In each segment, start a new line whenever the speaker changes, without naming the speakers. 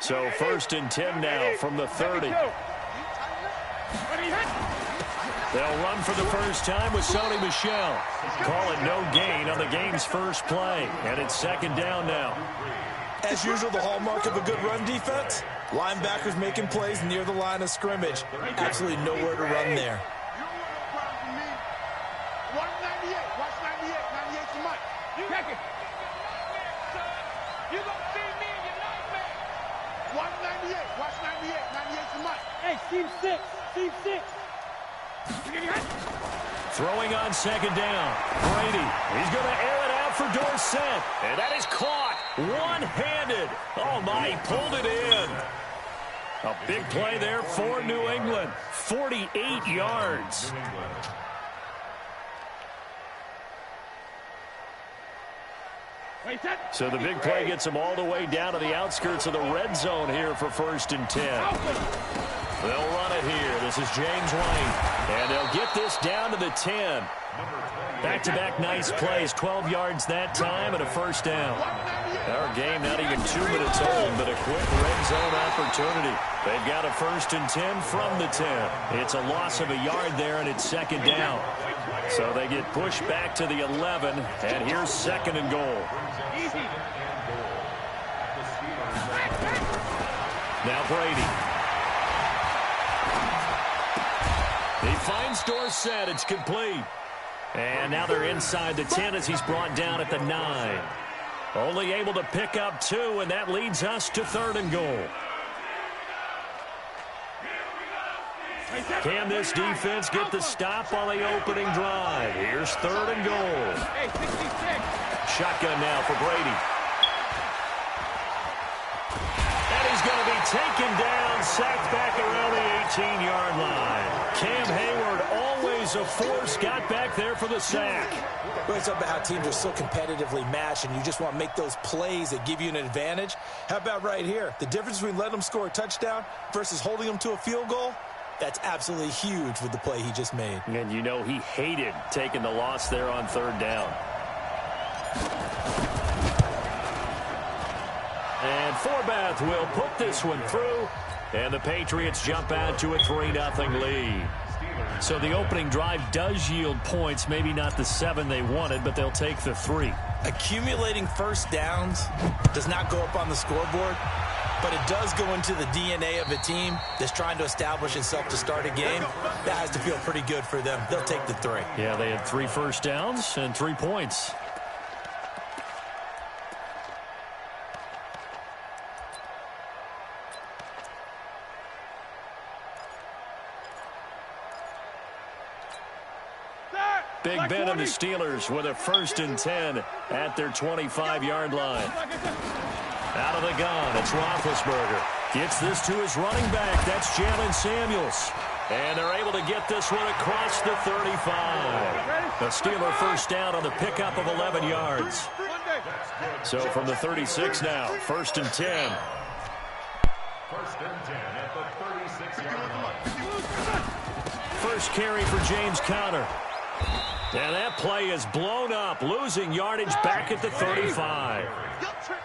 So 1st and 10 now from the 30. They'll run for the first time with Sonny Michel. Call it no gain on the game's first play. And it's 2nd down now.
As usual, the hallmark of a good run defense, linebackers making plays near the line of scrimmage. Absolutely nowhere to run there.
Team 6. Team 6.
Throwing on 2nd down. Brady. He's going to air it out for Dorsett. And that is caught. One-handed. Oh, my. He pulled it in. A big play there for New England. 48 yards. So the big play gets them all the way down to the outskirts of the red zone here for 1st and 10. They'll run it here. This is James White. And they'll get this down to the 10. Back-to-back nice plays. 12 yards that time and a 1st down. Our game not even 2 minutes old, but a quick red zone opportunity. They've got a 1st and 10 from the 10. It's a loss of a yard there, and it's 2nd down. So they get pushed back to the 11, and here's 2nd and goal. Now Brady. He finds Dorsett. It's complete. And now they're inside the 10 as he's brought down at the 9. Only able to pick up 2, and that leads us to 3rd and goal. Can this defense get the stop on the opening drive? Here's 3rd and goal. Shotgun now for Brady. And he's going to be taken down, sacked back around the 18-yard line. Cam Hayward, always a force, got back there for the sack.
Well, it's about how teams are so competitively matched, and you just want to make those plays that give you an advantage. How about right here? The difference between letting them score a touchdown versus holding them to a field goal? That's absolutely huge with the play he just made.
And you know he hated taking the loss there on 3rd down. And Forbath will put this one through. And the Patriots jump out to a 3-0 lead. So the opening drive does yield points. Maybe not the 7 they wanted, but they'll take the 3.
Accumulating 1st downs does not go up on the scoreboard, but it does go into the DNA of a team that's trying to establish itself to start a game. That has to feel pretty good for them. They'll take the 3.
Yeah, they had 3 first downs and 3 points. Big Ben and the Steelers with a 1st and 10 at their 25-yard line. Out of the gun, it's Roethlisberger. Gets this to his running back. That's Jalen Samuels. And they're able to get this one across the 35. The Steeler 1st down on the pickup of 11 yards. So from the 36 now, 1st and 10.
1st and 10 at the 36-yard line.
First carry for James Conner. And that play is blown up, losing yardage back at the 35.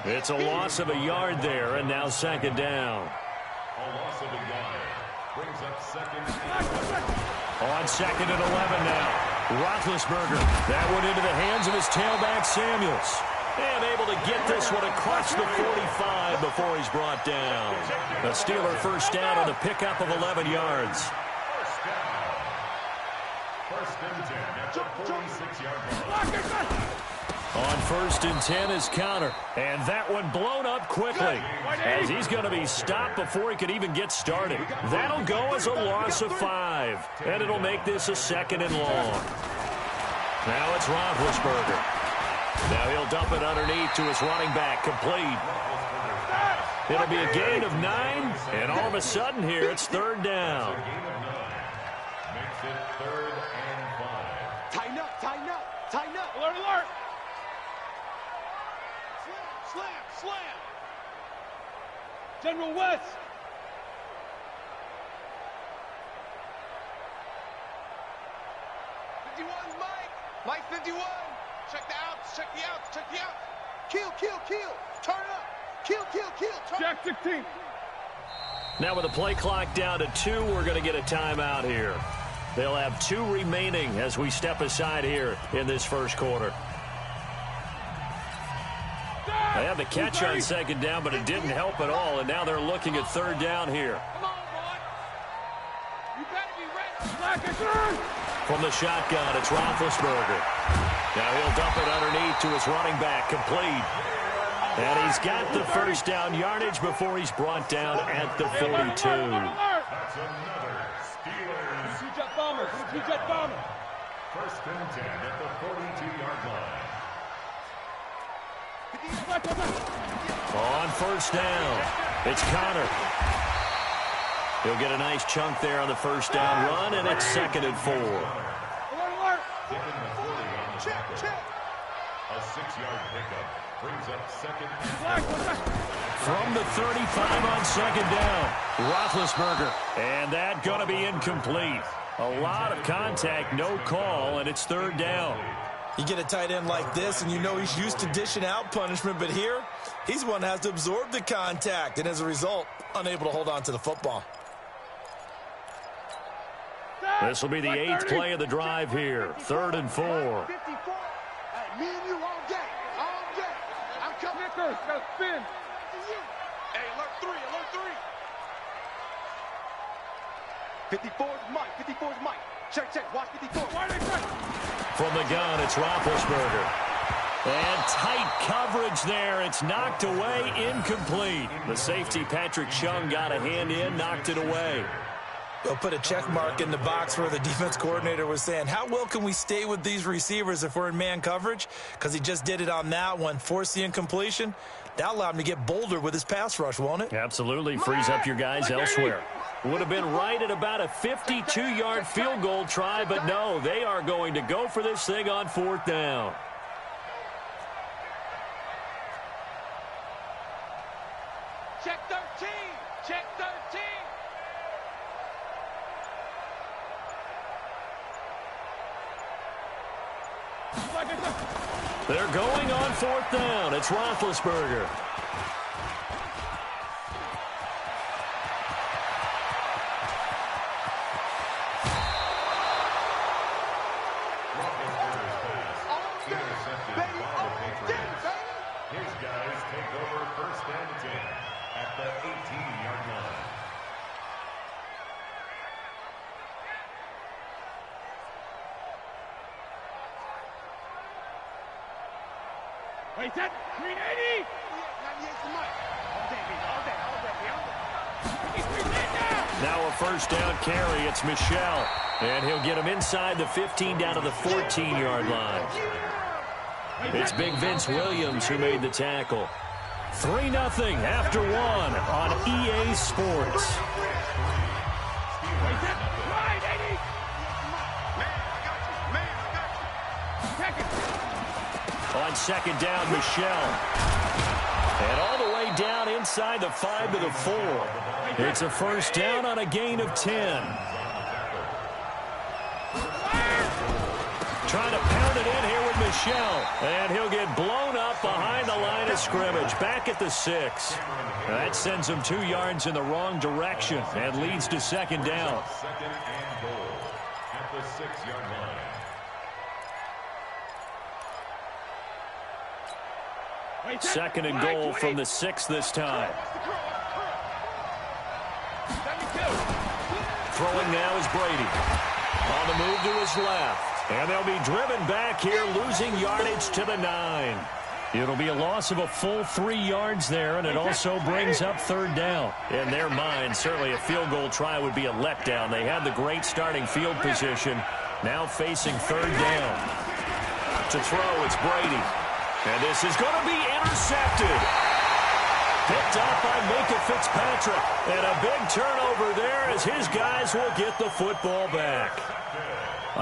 It's a loss of a yard there, and now 2nd down.
A loss of a yard brings up 2nd.
On 2nd and 11 now. Roethlisberger. That one into the hands of his tailback, Samuels. And able to get this one across the 45 before he's brought down. The Steeler 1st down on the pickup of 11 yards.
1st and 10 at the 46-yard line.
On 1st and 10 is Conner. And that one blown up quickly as he's going to be stopped before he could even get started. That'll go as a loss of 5. And it'll make this a 2nd and long. Now it's Roethlisberger. Now he'll dump it underneath to his running back, complete. It'll be a gain of 9. And all of a sudden here, it's 3rd down.
Makes it 3rd and 5.
Tighten up, tighten up, tighten up. Alert, alert. Slam, slam, slam. General West.
Mike 51. Check the outs, check the outs, check the outs. Kill, kill, kill. Turn up.
Kill.
Check 16.
Now with the play clock down to 2, we're going to get a timeout here. They'll have 2 remaining as we step aside here in this first quarter. They had the catch on second down, but it didn't help at all, and now they're looking at third down here.
Come on, boy. You better be ready.
From the shotgun, it's Roethlisberger. Now he'll dump it underneath to his running back, complete. And he's got the first down yardage before he's brought down at the 42.
That's another Steelers.
Two-jet bomber. Two-jet bomber.
First and 10 at the 42-yard line.
On first down, it's Connor. He'll get a nice chunk there on the first down run, and it's 2nd and 4.
Alert.
Taking the 40 on the check. A 6-yard pickup brings up 2nd and 4.
From the 35 on 2nd down, Roethlisberger. And that going to be incomplete. A lot of contact, no call, and it's 3rd down.
You get a tight end like this, and you know he's used to dishing out punishment, but here, he's the one that has to absorb the contact, and as a result, unable to hold on to the football.
This will be the 8th play of the drive here. 3rd and 4.
54. Hey, me and you all day. I'm coming.
Got to spin.
Hey, alert 3. 54's Mike. Check. Watch 54.
From the gun, it's Roethlisberger. And tight coverage there. It's knocked away, incomplete. The safety, Patrick Chung, got a hand in, knocked it away.
They'll put a check mark in the box where the defense coordinator was saying, how well can we stay with these receivers if we're in man coverage? Because he just did it on that one, forced the incompletion. That allowed him to get bolder with his pass rush, won't it?
Absolutely, frees up your guys elsewhere. Would have been right at about a 52-yard field goal try, but no, they are going to go for this thing on 4th down.
Check 13.
They're going on 4th down. It's Roethlisberger.
His guys take over 1st and 10 at the 18-yard line.
Wait, that 380. 98's the mic. All day.
Now a first down carry. It's Michelle. And he'll get him inside the 15 down to the 14-yard line. It's Big Vince Williams who made the tackle. 3-0 after 1 on EA Sports. On 2nd down, Michelle. And all the way down inside the 5 to the 4. It's a first down on a gain of 10. Trying to pound it in here with Michelle. And he'll get blown up behind the line of scrimmage. Back at the 6. That sends him 2 yards in the wrong direction and leads to 2nd down.
2nd and goal at the 6-yard line.
Second and goal from the 6 this time. Throwing now is Brady. On the move to his left. And they'll be driven back here, losing yardage to the 9. It'll be a loss of a full 3 yards there, and it also brings up 3rd down. In their mind, certainly a field goal try would be a letdown. They had the great starting field position, now facing 3rd down. To throw, it's Brady. And this is going to be intercepted. Picked up by Minka Fitzpatrick. And a big turnover there as his guys will get the football back.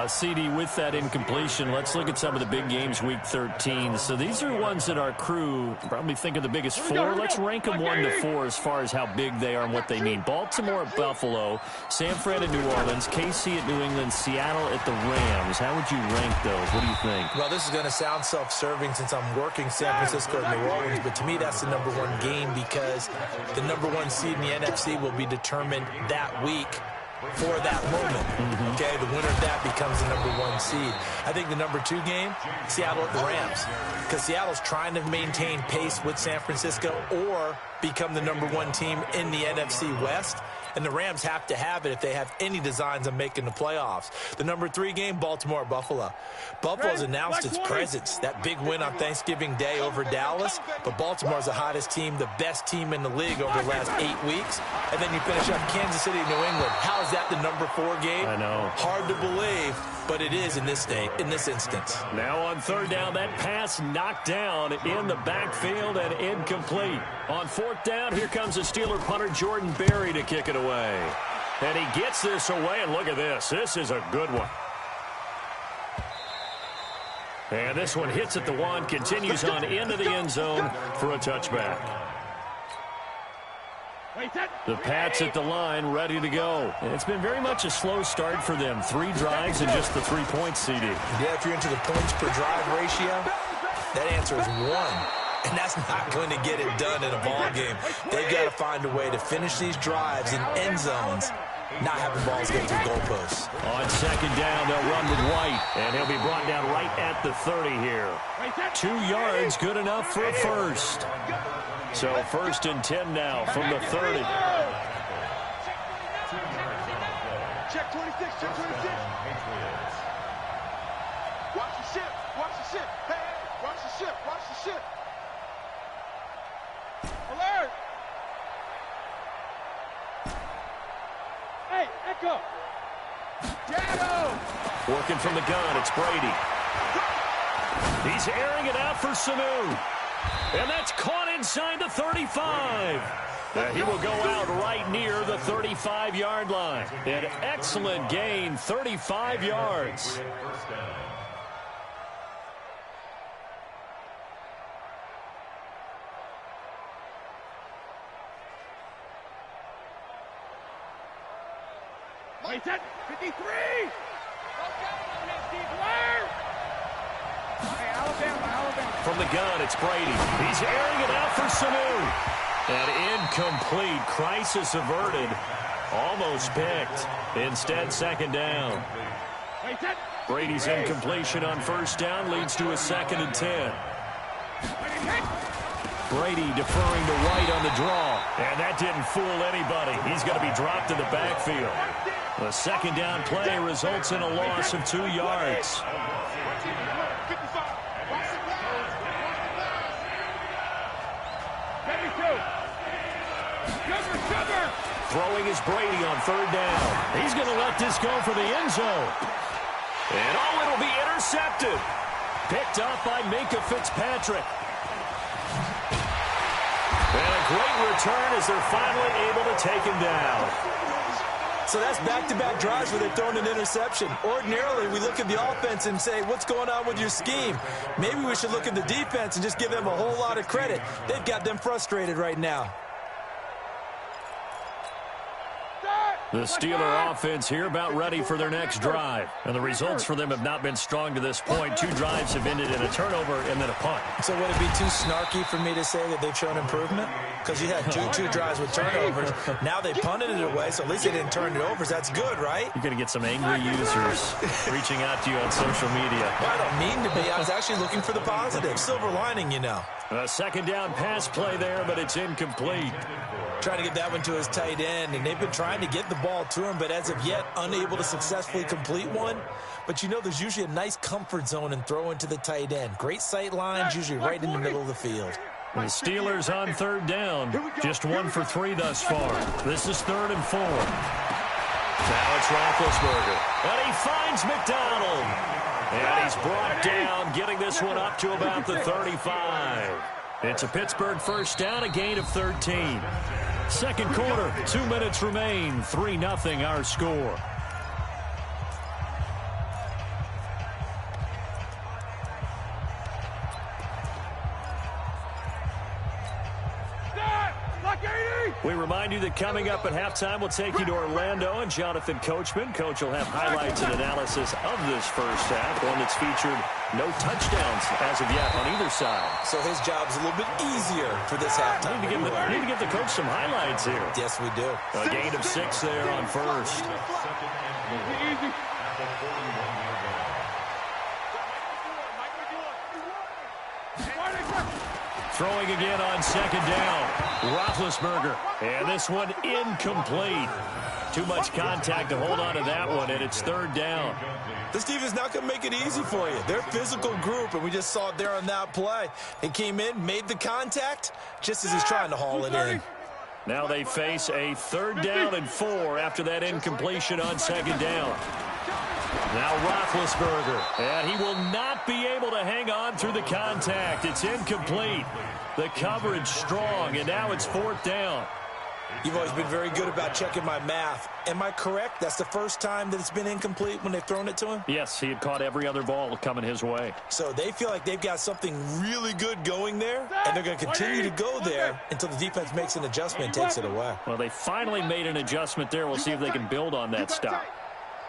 CD, with that incompletion, let's look at some of the big games week 13. So these are ones that our crew probably think of the biggest four. Let's rank them 1 to 4 as far as how big they are and what they mean. Baltimore at Buffalo, San Fran at New Orleans, KC at New England, Seattle at the Rams. How would you rank those? What do you think?
Well, this is going to sound self-serving since I'm working San Francisco and New Orleans, but to me that's the #1 game because the #1 seed in the NFC will be determined that week for that moment. Okay, the winner of that becomes the #1 seed. I think the #2 game, Seattle at the Rams, because Seattle's trying to maintain pace with San Francisco or become the #1 team in the NFC West. And the Rams have to have it if they have any designs on making the playoffs. The #3 game, Baltimore at Buffalo. Buffalo's announced its presence. That big win on Thanksgiving Day over Dallas. But Baltimore's the hottest team, the best team in the league over the last 8 weeks. And then you finish up Kansas City, New England. How is that the #4 game?
I know.
Hard to believe, but it is in this instance.
Now on 3rd down, that pass knocked down in the backfield and incomplete. On 4th down, here comes the Steeler punter Jordan Berry to kick it away. And he gets this away, and look at this. This is a good one. And this one hits at the 1, continues on into the end zone for a touchback. The Pats at the line, ready to go. And it's been very much a slow start for them. 3 drives and just the 3 points, CD.
Yeah, if you're into the points per drive ratio, that answer is 1. And that's not going to get it done in a ball game. They've got to find a way to finish these drives in end zones, not having balls go through goalposts.
On 2nd down, they'll run with White, and he'll be brought down right at the 30 here. 2 yards, good enough for a first. So 1st and 10 now from the 30.
Check 26, check 26. Watch the ship, watch the ship. Hey, hey, watch the ship, watch the ship.
Alert! Hey, Echo!
Dado!
Working from the gun, it's Brady. He's airing it out for Sanu. And that's caught inside the 35. He will go out right near the 35-yard line. An excellent gain, 35 yards.
Wait, that 53! Hey, Alabama.
From the gun, it's Brady. He's airing it out for Sanu. And incomplete. Crisis averted. Almost picked. Instead, 2nd down. Brady's incompletion on 1st down leads to a 2nd and 10. Brady deferring to White on the draw. And that didn't fool anybody. He's going to be dropped in the backfield. The 2nd down play results in a loss of 2 yards. Throwing is Brady on 3rd down. He's going to let this go for the end zone. And it'll be intercepted. Picked up by Minkah Fitzpatrick. And a great return as they're finally able to take him down.
So that's back-to-back drives where they've thrown an interception. Ordinarily, we look at the offense and say, what's going on with your scheme? Maybe we should look at the defense and just give them a whole lot of credit. They've got them frustrated right now.
The Steeler offense here about ready for their next drive. And the results for them have not been strong to this point. 2 drives have ended in a turnover and then a punt.
So would it be too snarky for me to say that they've shown improvement? Because you had two drives with turnovers. Now they punted it away, so at least they didn't turn it over. So that's good, right?
You're going to get some angry users reaching out to you on social media.
Well, I don't mean to be. I was actually looking for the positive. Silver lining, you know.
A 2nd down pass play there, but it's incomplete.
Trying to get that one to his tight end, and they've been trying to get the ball to him, but as of yet, unable to successfully complete one. But you know, there's usually a nice comfort zone and throw into the tight end. Great sight lines, usually right in the middle of the field.
The Steelers on 3rd down. Just 1 for 3 thus far. This is 3rd and 4. Now it's Roethlisberger. And he finds McDonald. And he's brought down, getting this one up to about the 35. It's a Pittsburgh 1st down, a gain of 13. 2nd quarter, 2 minutes remain. 3-0 our score. We remind you that coming up at halftime, we'll take you to Orlando and Jonathan Coachman. Coach will have highlights and analysis of this first half, one that's featured no touchdowns as of yet on either side.
So his job's a little bit easier for this halftime.
Need to give the coach some highlights here.
Yes, we do.
A gain of 6 there on first.
Easy.
Throwing again on second down. Roethlisberger. And this one incomplete. Too much contact to hold on to that one, and it's third down.
This defense not going to make it easy for you. They're a physical group, and we just saw it there on that play. He came in, made the contact, just as he's trying to haul it in.
Now they face a 3rd down and 4 after that incompletion on second down. Now Roethlisberger, and he will not be able to hang on through the contact. It's incomplete. The coverage strong, and now it's 4th down.
You've always been very good about checking my math. Am I correct? That's the first time that it's been incomplete when they've thrown it to him?
Yes, he had caught every other ball coming his way.
So they feel like they've got something really good going there, and they're going to continue to go there until the defense makes an adjustment and takes it away.
Well, they finally made an adjustment there. We'll see if they can build on that stop.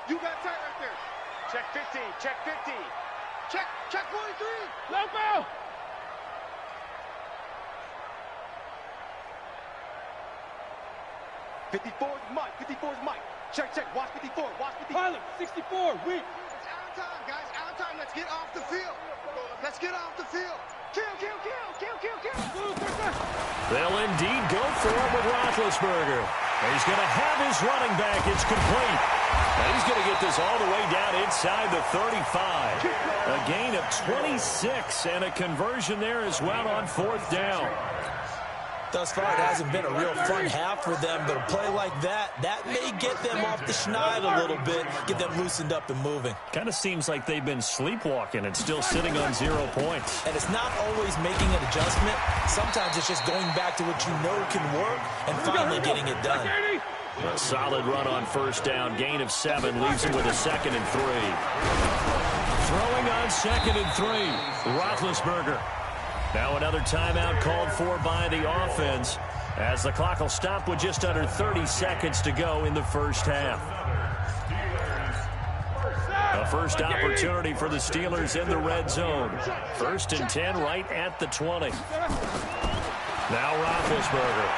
You got tight right there. Check 50. Check 50. Check 43.
Low ball.
Mike. 54's Mike. Check. Watch 54. Watch 54.
Pilot, 64. Weak.
It's out of time, guys. Out of time. Let's get off the field. Let's get off the field. Kill.
They'll indeed go for it with Roethlisberger. He's going to have his running back. It's complete. And he's going to get this all the way down inside the 35. A gain of 26 and a conversion there as well on 4th down.
Thus far, it hasn't been a real fun half for them, but a play like that may get them off the schneid a little bit, get them loosened up and moving.
Kind of seems like they've been sleepwalking and still sitting on 0 points.
And it's not always making an adjustment. Sometimes it's just going back to what you know can work and finally getting it done.
A solid run on 1st down. Gain of 7 leaves him with a 2nd and 3. Throwing on 2nd and 3. Roethlisberger. Now another timeout called for by the offense as the clock will stop with just under 30 seconds to go in the first half. A first opportunity for the Steelers in the red zone. 1st and 10 right at the 20. Now Roethlisberger.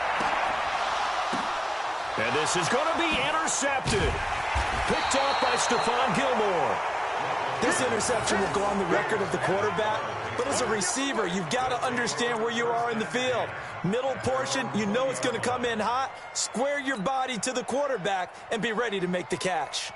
And this is going to be intercepted. Picked off by Stephon Gilmore.
This interception will go on the record of the quarterback, but as a receiver, you've got to understand where you are in the field. Middle portion, you know it's going to come in hot. Square your body to the quarterback and be ready to make the catch.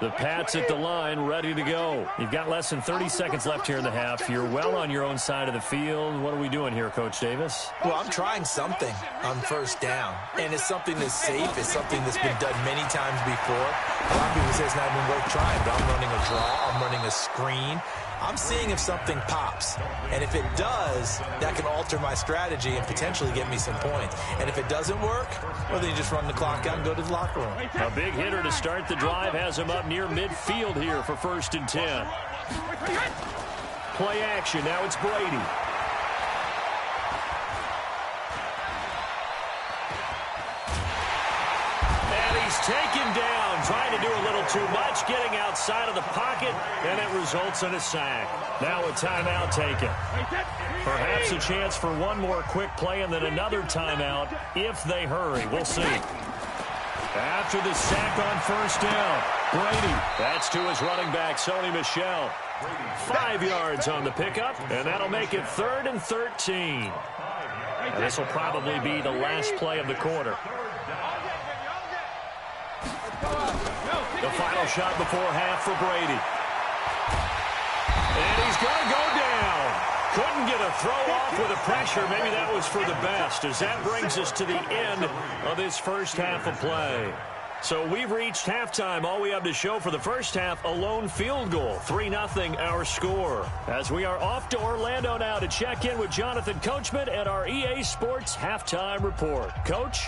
The Pats at the line, ready to go. You've got less than 30 seconds left here in the half. You're well on your own side of the field. What are we doing here, Coach Davis?
Well, I'm trying something on 1st down, and it's something that's safe. It's something that's been done many times before. A lot of people say it's not even worth trying, but I'm running a draw. I'm running a screen. I'm seeing if something pops, and if it does, that can alter my strategy and potentially get me some points. And if it doesn't work, well, then you just run the clock out and go to the locker room.
A big hitter to start the drive has him up near midfield here for 1st and 10. Play action. Now it's Brady. And he's taken down, trying to do a little too much, getting outside of the pocket, and it results in a sack. Now a timeout taken. Perhaps a chance for one more quick play and then another timeout if they hurry. We'll see. After the sack on 1st down, Brady. That's to his running back, Sony Michel. 5 yards on the pickup, and that'll make it 3rd and 13. And this will probably be the last play of the quarter. The final shot before half for Brady. And he's going to go down. Couldn't get a throw off with the pressure. Maybe that was for the best, as that brings us to the end of this first half of play. So we've reached halftime. All we have to show for the first half, a lone field goal. 3-0 our score. As we are off to Orlando now to check in with Jonathan Coachman at our EA Sports Halftime Report. Coach?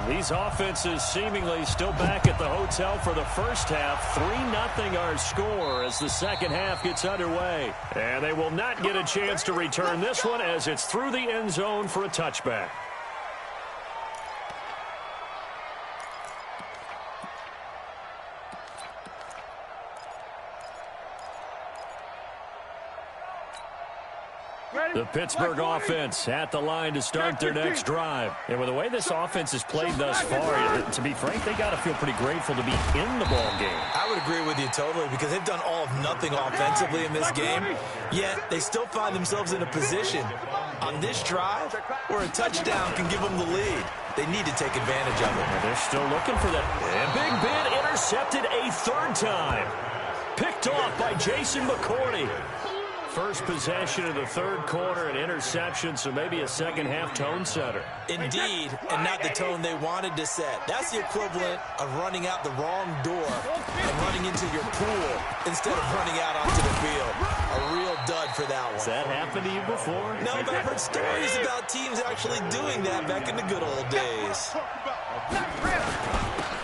These offenses seemingly still back at the hotel for the first half. 3-0 our score as the second half gets underway. And they will not get a chance to return this one as it's through the end zone for a touchback. The Pittsburgh offense at the line to start their next drive. And with the way this offense has played thus far, to be frank, they got to feel pretty grateful to be in the ball game.
I would agree with you totally because they've done all of nothing offensively in this game, yet they still find themselves in a position on this drive where a touchdown can give them the lead. They need to take advantage of it.
They're still looking for that. And Big Ben intercepted a third time. Picked off by Jason McCourty. First possession of the third quarter, an interception, so maybe a second-half tone setter.
Indeed, and not the tone they wanted to set. That's the equivalent of running out the wrong door and running into your pool instead of running out onto the field. A real dud for that one.
Has that happened to you before?
No, but I've heard stories about teams actually doing that back in the good old days.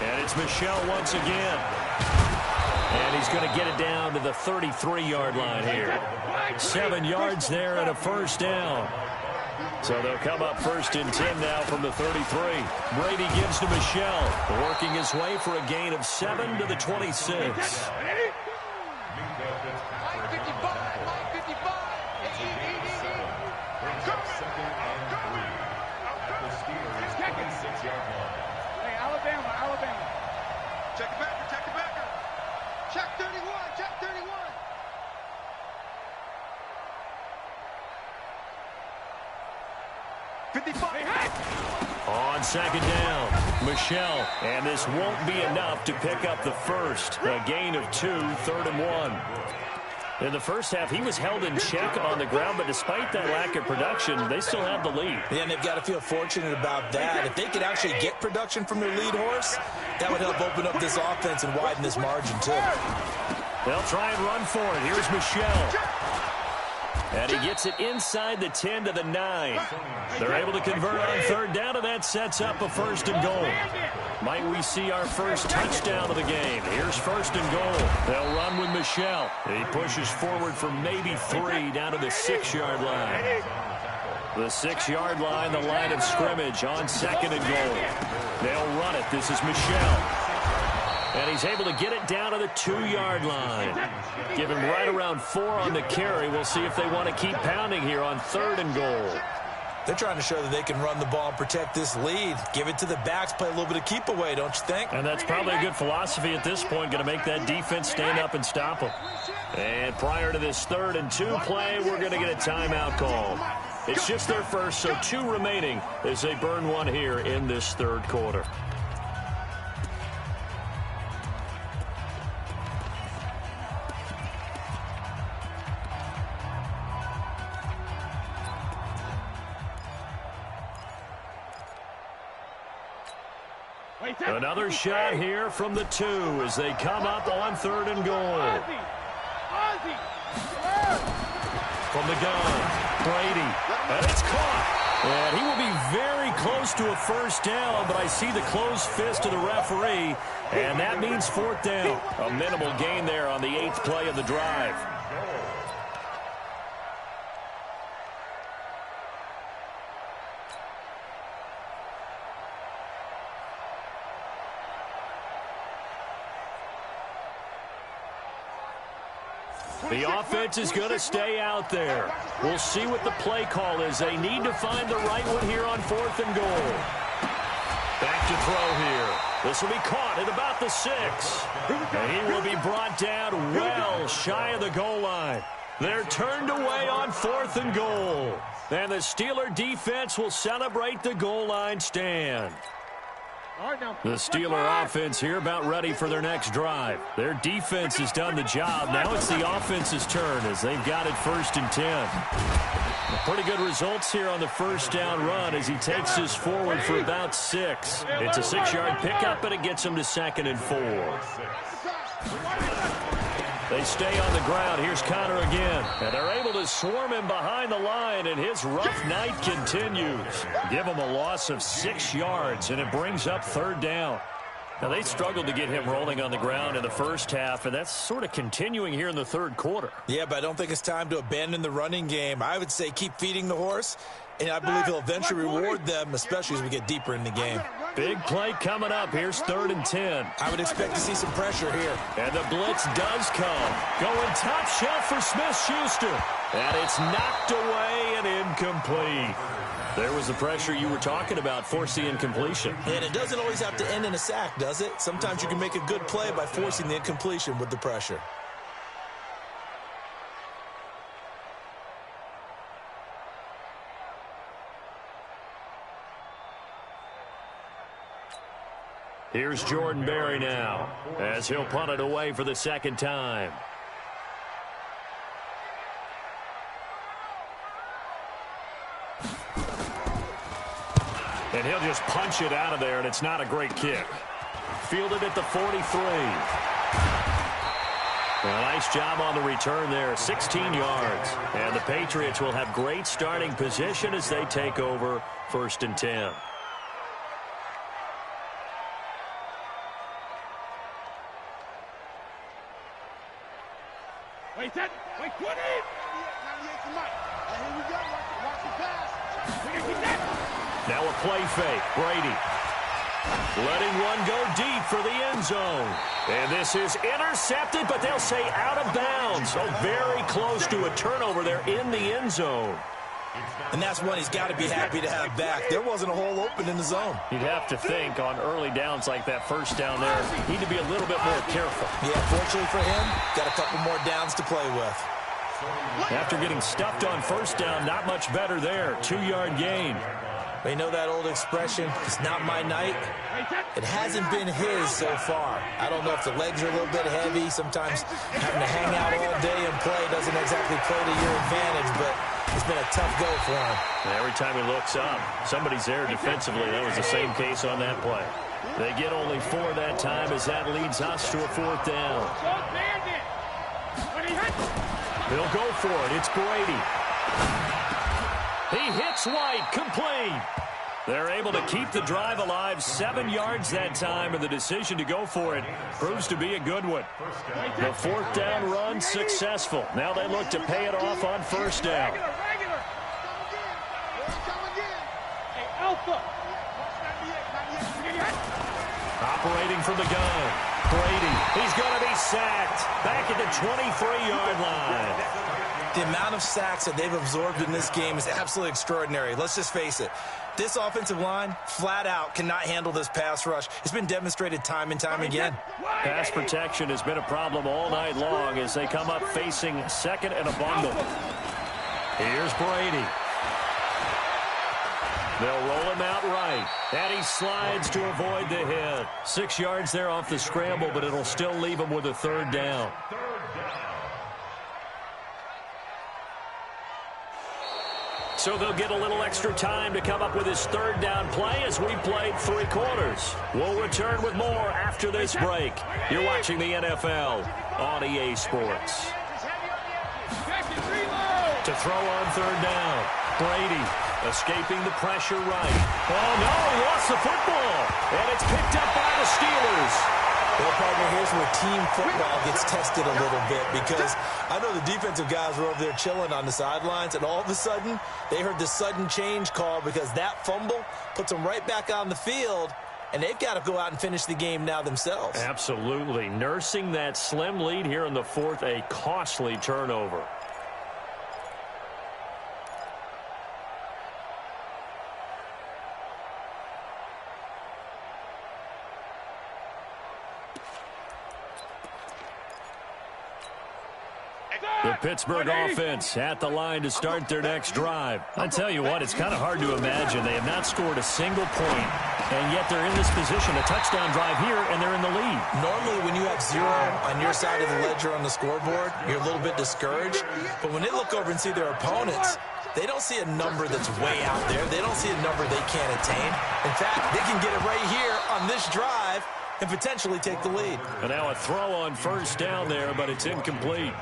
And it's Michel once again. And he's going to get it down to the 33-yard line here. 7 yards there and a first down. So they'll come up first and 10 now from the 33. Brady gives to Michel, working his way for a gain of 7 to the 26.
Alabama. Check it back. Check 31. Check 31.
On second down, Michel, and this won't be enough to pick up the first. A gain of 2, 3rd and 1. In the first half, he was held in check on the ground, but despite that lack of production, they still have the lead.
Yeah, and they've got to feel fortunate about that. If they could actually get production from their lead horse, that would help open up this offense and widen this margin, too.
They'll try and run for it. Here's Michel. And he gets it inside the 10 to the 9. They're able to convert on third down, and that sets up a 1st and goal. Might we see our first touchdown of the game? Here's 1st and goal. They'll run with Michel. He pushes forward for maybe 3 down to the 6-yard line. The 6-yard line, the line of scrimmage on 2nd and goal. They'll run it. This is Michel. And he's able to get it down to the 2-yard line. Give him right around 4 on the carry. We'll see if they want to keep pounding here on 3rd and goal.
They're trying to show that they can run the ball and protect this lead. Give it to the backs, play a little bit of keep away, don't you think?
And that's probably a good philosophy at this point, going to make that defense stand up and stop them. And prior to this 3rd and 2 play, we're going to get a timeout call. It's just their first, so 2 remaining as they burn one here in this 3rd quarter. Another shot here from the 2 as they come up on 3rd and goal. From the gun, Brady, and it's caught. And he will be very close to a first down, but I see the closed fist of the referee, and that means 4th down. A minimal gain there on the 8th play of the drive. The offense is going to stay out there. We'll see what the play call is. They need to find the right one here on 4th and goal. Back to throw here. This will be caught at about the 6. And he will be brought down well shy of the goal line. They're turned away on 4th and goal. And the Steeler defense will celebrate the goal line stand. The Steeler offense here about ready for their next drive. Their defense has done the job. Now it's the offense's turn as they've got it 1st and 10. Pretty good results here on the first down run as he takes this forward for about 6. It's a 6-yard pickup, and it gets him to 2nd and 4. They stay on the ground. Here's Connor again. And they're able to swarm him behind the line, and his rough night continues. Give him a loss of 6 yards, and it brings up 3rd down. Now, they struggled to get him rolling on the ground in the first half, and that's sort of continuing here in the 3rd quarter.
Yeah, but I don't think it's time to abandon the running game. I would say keep feeding the horse, and I believe he'll eventually reward them, especially as we get deeper in the game.
Big play coming up. Here's 3rd and 10.
I would expect to see some pressure here.
And the blitz does come. Going top shelf for Smith-Schuster. And it's knocked away and incomplete. There was the pressure you were talking about, force the incompletion.
And it doesn't always have to end in a sack, does it? Sometimes you can make a good play by forcing the incompletion with the pressure.
Here's Jordan Berry now, as he'll punt it away for the 2nd time. And he'll just punch it out of there, and it's not a great kick. Fielded at the 43. Well, nice job on the return there, 16 yards. And the Patriots will have great starting position as they take over 1st and 10.
Wait, set. Wait, 20.
98 to Mike. Here we go. Watch the pass.
We can keep that.
Now a play fake. Brady letting one go deep for the end zone. And this is intercepted, but they'll say out of bounds. So very close to a turnover there in the end zone.
And that's one he's got to be happy to have back. There wasn't a hole open in the zone.
You'd have to think on early downs like that 1st down there, need to be a little bit more careful.
Yeah, fortunately for him, got a couple more downs to play with.
After getting stuffed on 1st down, not much better there. 2-yard gain.
They know that old expression, it's not my night. It hasn't been his so far. I don't know if the legs are a little bit heavy. Sometimes having to hang out all day and play doesn't exactly play to your advantage, but it's been a tough go for him.
And every time he looks up, somebody's there defensively. That was the same case on that play. They get only 4 that time as that leads us to a 4th down. They'll go for it. It's Brady. He hits White, complete. They're able to keep the drive alive, 7 yards that time, and the decision to go for it proves to be a good one. The 4th down run successful. Now they look to pay it off on 1st down. Operating from the gun, Brady. He's going to be sacked back at the 23-yard line.
The amount of sacks that they've absorbed in this game is absolutely extraordinary. Let's just face it. This offensive line, flat out, cannot handle this pass rush. It's been demonstrated time and time again.
Pass protection has been a problem all night long as they come up facing 2nd and a bundle. Here's Brady. They'll roll him out right, and he slides to avoid the hit. 6 yards there off the scramble, but it'll still leave him with a 3rd down. So they'll get a little extra time to come up with his 3rd down play as we played 3 quarters. We'll return with more after this break. You're watching the NFL on EA Sports. To throw on 3rd down, Brady escaping the pressure right. Oh, no, he lost the football, and it's picked up by the Steelers.
Well, partner, here's where team football gets tested a little bit because I know the defensive guys were over there chilling on the sidelines, and all of a sudden, they heard the sudden change call because that fumble puts them right back on the field, and they've got to go out and finish the game now themselves.
Absolutely. Nursing that slim lead here in the 4th, a costly turnover. The Pittsburgh offense at the line to start their next drive. I tell you what, it's kind of hard to imagine. They have not scored a single point, and yet they're in this position, a touchdown drive here, and they're in the lead.
Normally, when you have 0 on your side of the ledger on the scoreboard, you're a little bit discouraged. But when they look over and see their opponents, they don't see a number that's way out there. They don't see a number they can't attain. In fact, they can get it right here on this drive and potentially take the lead.
And now a throw on first down there, but it's incomplete.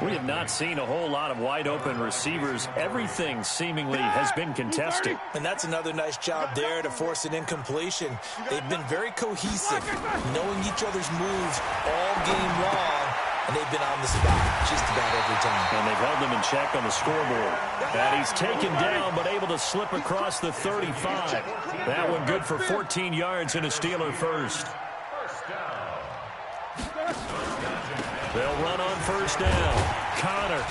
We have not seen a whole lot of wide-open receivers. Everything seemingly has been contested.
And that's another nice job there to force an incompletion. They've been very cohesive, knowing each other's moves all game long, and they've been on the spot just about every time.
And they've held them in check on the scoreboard. And he's taken down, but able to slip across the 35. That one good for 14 yards and a Steeler first. They'll run on first down. Connor.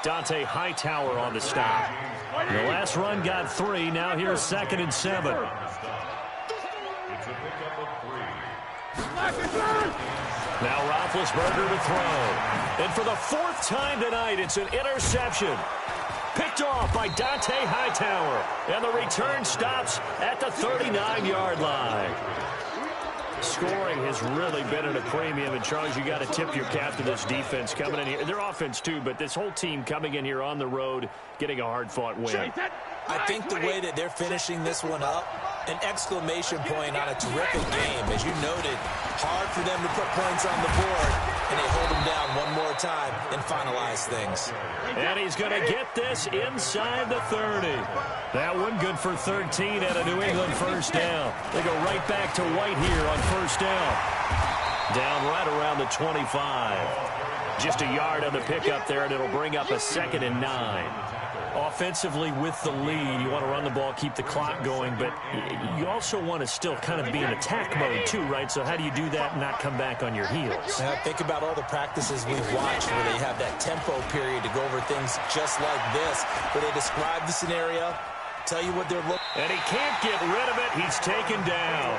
Dante Hightower on the stop. The last run got 3. Now here's 2nd and 7.
It's a pickup of 3.
Now Roethlisberger to throw. And for the 4th time tonight, it's an interception. Picked off by Dante Hightower. And the return stops at the 39-yard line. Scoring has really been at a premium, and Charles, you got to tip your cap to this defense coming in here. Their offense too, but this whole team coming in here on the road, getting a hard-fought win.
I think the way that they're finishing this one up, an exclamation point on a terrific game. As you noted, hard for them to put points on the board, and they hold them down one more time and finalize things.
And he's going to get this inside the 30. That one good for 13 at a New England first down. They go right back to White here on first down. Down right around the 25. Just a yard on the pickup there, and it'll bring up a 2nd and 9. Offensively with the lead, you want to run the ball, keep the clock going, but you also want to still kind of be in attack mode too, right? So how do you do that and not come back on your heels?
Think about all the practices we've watched where they have that tempo period to go over things just like this, where they describe the scenario, tell you what they're looking.
And he can't get rid of it. He's taken down.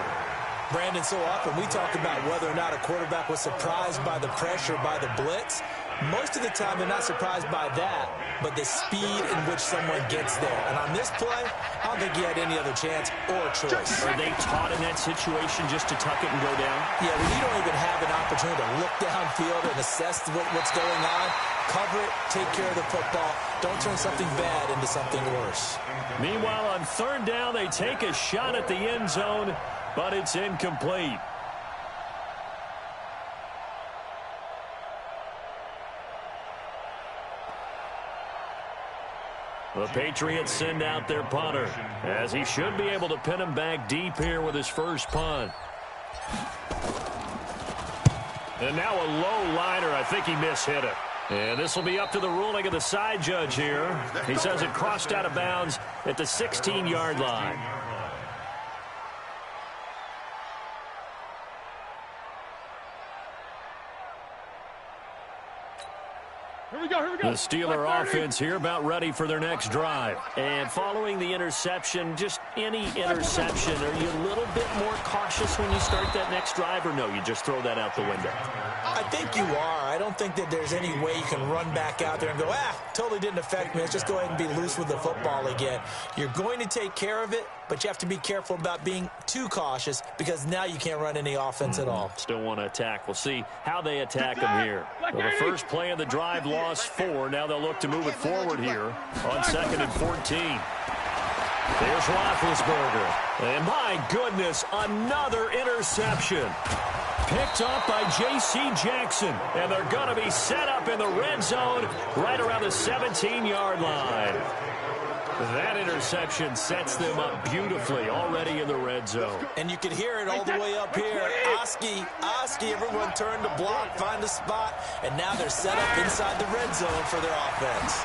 Brandon, so often we talk about whether or not a quarterback was surprised by the pressure, by the blitz. Most of the time, they're not surprised by that, but the speed in which someone gets there. And on this play, I don't think he had any other chance or choice.
Are they taught in that situation just to tuck it and go down?
Yeah, when you don't even have an opportunity to look downfield and assess what's going on, cover it, take care of the football. Don't turn something bad into something worse.
Meanwhile, on 3rd down, they take a shot at the end zone, but it's incomplete. The Patriots send out their punter, as he should be able to pin him back deep here with his first punt. And now a low liner. I think he mishit it. And this will be up to the ruling of the side judge here. He says it crossed out of bounds at the 16-yard line.
Here we go.
The Steeler offense here about ready for their next drive. And following the interception, just any interception, are you a little bit more cautious when you start that next drive, or no, you just throw that out the window?
I think you are. I don't think that there's any way you can run back out there and go, totally didn't affect me. Let's just go ahead and be loose with the football again. You're going to take care of it, but you have to be careful about being too cautious because now you can't run any offense at all.
Still want to attack. We'll see how they attack them here. Well, the first play of the drive lost 4. Now they'll look to move it forward here on 2nd and 14. There's Roethlisberger. And my goodness, another interception. Picked up by J.C. Jackson. And they're going to be set up in the red zone right around the 17-yard line. That interception sets them up beautifully already in the red zone.
And you can hear it all the way up here. Oski, everyone turned to block, find a spot, and now they're set up inside the red zone for their offense.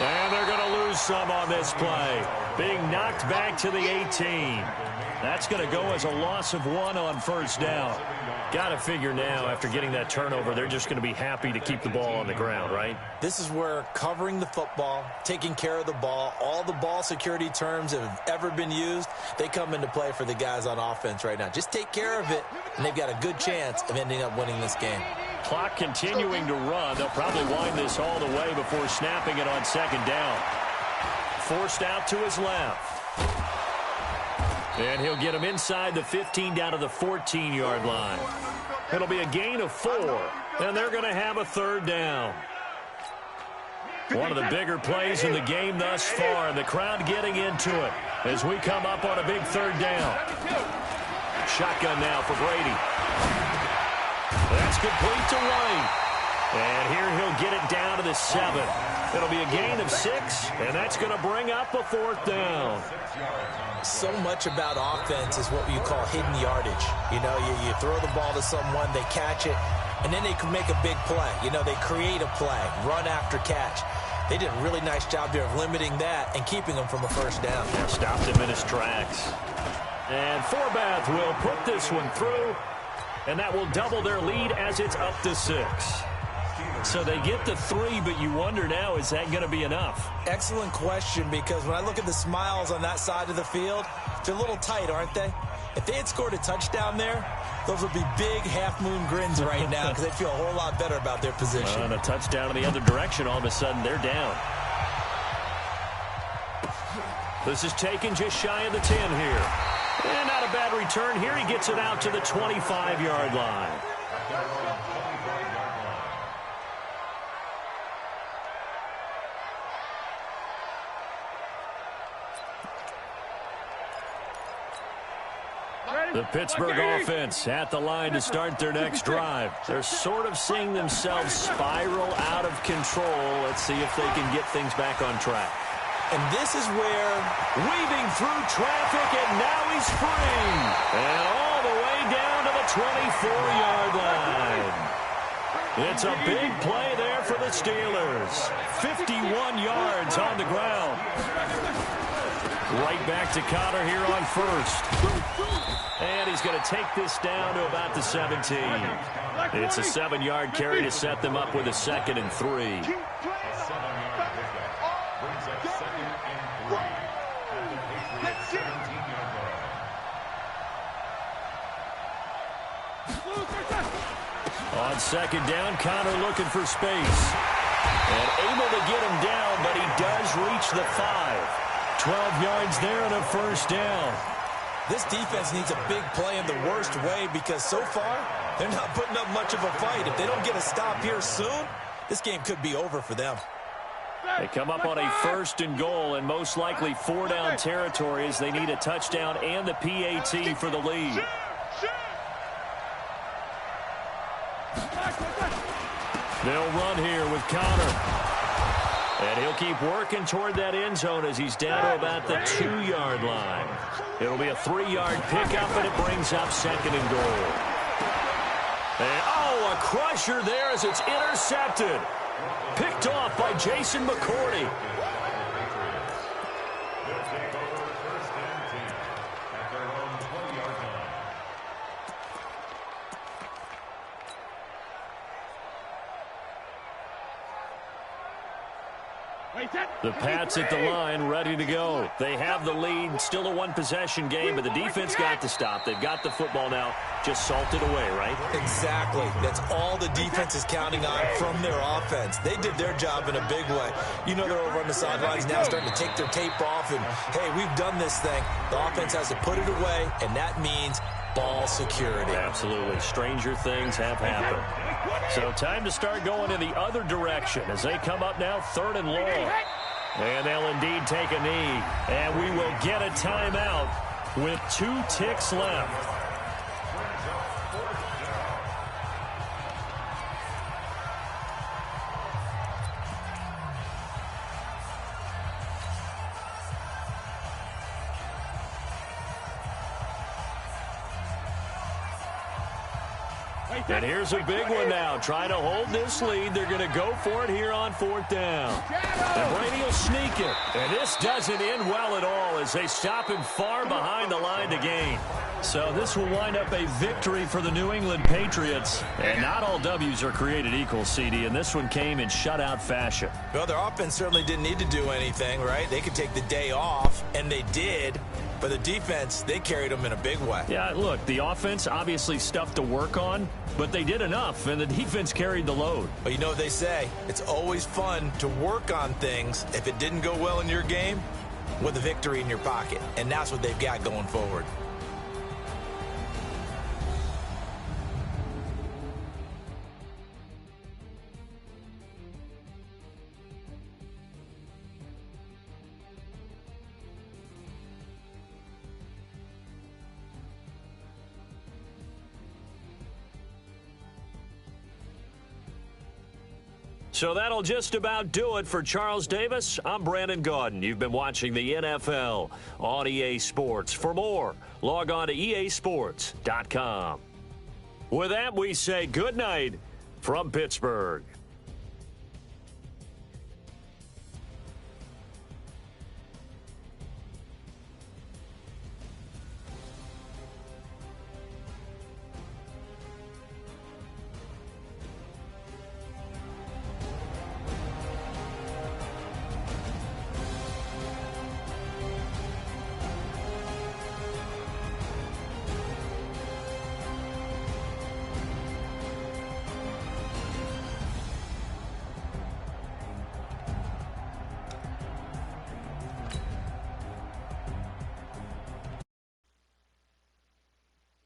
And they're going to lose some on this play. Being knocked back to the 18. That's going to go as a loss of 1 on first down. Got to figure now, after getting that turnover, they're just going to be happy to keep the ball on the ground, right?
This is where covering the football, taking care of the ball, all the ball security terms that have ever been used, they come into play for the guys on offense right now. Just take care of it, and they've got a good chance of ending up winning this game.
Clock continuing to run. They'll probably wind this all the way before snapping it on 2nd down. Forced out to his left. And he'll get him inside the 15 down to the 14-yard line. It'll be a gain of 4, and they're going to have a 3rd down. One of the bigger plays in the game thus far, and the crowd getting into it as we come up on a big third down. Shotgun now for Brady. That's complete to White. And here he'll get it down to the 7. It'll be a gain of 6, and that's going to bring up a 4th down.
So much about offense is what you call hidden yardage. You know, you throw the ball to someone, they catch it, and then they can make a big play. You know, they create a play, run after catch. They did a really nice job there of limiting that and keeping him from a first down.
Yeah, stopped him in his tracks. And Forbath will put this one through, and that will double their lead as it's up to 6. So they get the 3, but you wonder now, is that going to be enough?
Excellent question, because when I look at the smiles on that side of the field, they're a little tight, aren't they? If they had scored a touchdown there, those would be big half-moon grins right now because they'd feel a whole lot better about their position.
And a touchdown in the other direction, all of a sudden they're down. This is taken just shy of the 10 here. And not a bad return here. He gets it out to the 25-yard line. The Pittsburgh offense at the line to start their next drive. They're sort of seeing themselves spiral out of control. Let's see if they can get things back on track.
And this is where,
weaving through traffic, and now he's free. And all the way down to the 24-yard line. It's a big play there for the Steelers. 51 yards on the ground. Right back to Connor here on first. And he's going to take this down to about the 17. It's a 7-yard carry to set them up with a 2nd and 3.
A 7-yard pickup brings up 2nd and 3 at the Patriots' 17-yard line.
On 2nd down, Connor looking for space. And able to get him down, but he does reach the 5. 12 yards there and a first down.
this defense needs a big play in the worst way because so far they're not putting up much of a fight. If they don't get a stop here soon, this game could be over for them.
They come up on a 1st and goal and most likely 4-down territory as they need a touchdown and the PAT for the lead. They'll run here with Connor. And he'll keep working toward that end zone as he's down to about the 2-yard line. It'll be a 3-yard pickup, and it brings up 2nd and goal. And, oh, a crusher there as it's intercepted. Picked off by Jason McCourty.
They'll take over 1st and 10 at their own 20-yard line.
The Pats at the line, ready to go. They have the lead, still a one-possession game, but the defense got to stop. They've got the football now, just salted away, right?
Exactly. That's all the defense is counting on from their offense. They did their job in a big way. You know they're over on the sidelines now starting to take their tape off, and, hey, we've done this thing. The offense has to put it away, and that means ball security.
Absolutely. Stranger things have happened. So time to start going in the other direction as they come up now 3rd and long. And they'll indeed take a knee. And we will get a timeout with 2 ticks left. And here's a big one now. Trying to hold this lead. They're going to go for it here on 4th down. And Brady will sneak it. And this doesn't end well at all as they stop him far behind the line to gain. So this will wind up a victory for the New England Patriots. And not all W's are created equal, CD, and this one came in shutout fashion.
Well, their offense certainly didn't need to do anything, right? They could take the day off, and they did. But the defense, they carried them in a big way.
Yeah, look, the offense obviously stuff to work on, but they did enough, and the defense carried the load.
But you know what they say, it's always fun to work on things if it didn't go well in your game with a victory in your pocket. And that's what they've got going forward.
So that'll just about do it for Charles Davis. I'm Brandon Gaudin. You've been watching the NFL on EA Sports. For more, log on to easports.com. With that, we say good night from Pittsburgh.